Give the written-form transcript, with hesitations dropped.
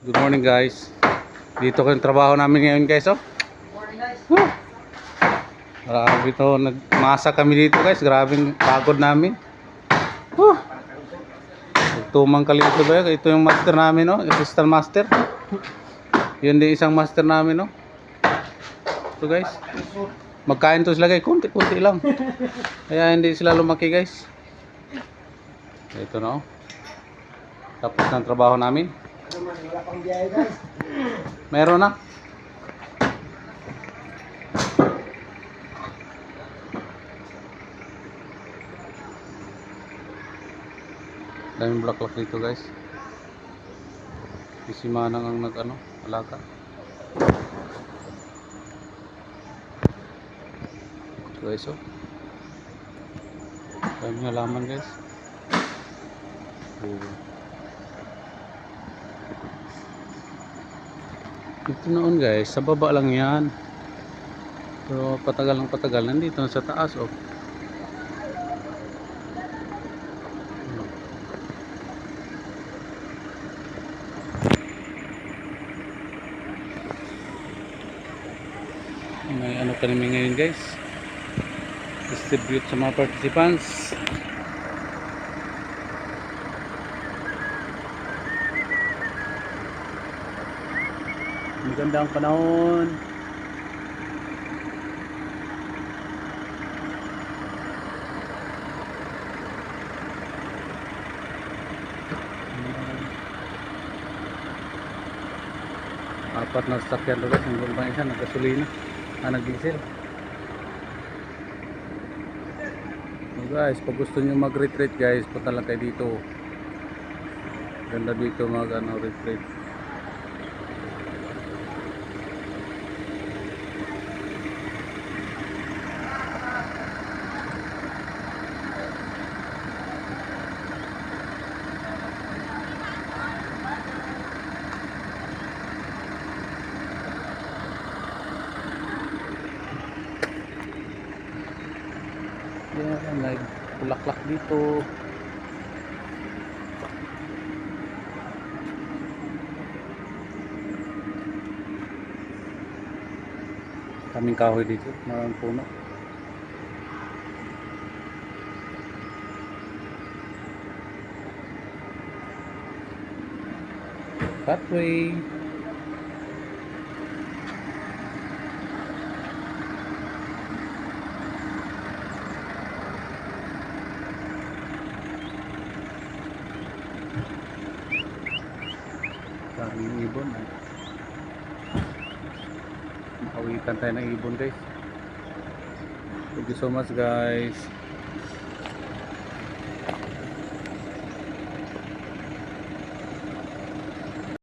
Good morning guys. Dito ko yung trabaho namin ngayon guys, oh. Morning guys. Woo! Grabe to, nagmasa kami dito guys. Grabing pagod namin. Woo! Tumang kalito ba yun? Ito yung master namin, oh. Assistant master. Yun din isang master namin, oh. Ito guys. Magkain to sila guys. Kunti-kunti lang. Kaya hindi sila lumaki guys. Ito na, oh. Tapos ng trabaho namin. Wala pang biyahe guys. Meron na. Daming bulaklak dito guys. Si Manang ang alaga. Ito guys, oh. Daming halaman guys. Ito noon guys, sa baba lang yan. Pero patagal ng patagal, nandito na sa taas, oh. May ano pa namin ngayon guys. Distribute sa mga participants. Maganda ang panahon. Apat na sasakyan to guys. Ang gulbang isa naggasolina. Nag-diesel. So guys, pag gusto nyo mag-retreat guys, punta lang kayo dito. Ganda dito retreat. Yan, may bulaklak dito. Kaming kahoy dito, maraming puno. Pathway. Daming ibon, eh. Makawitan tayo ng ibon guys. Thank you so much guys.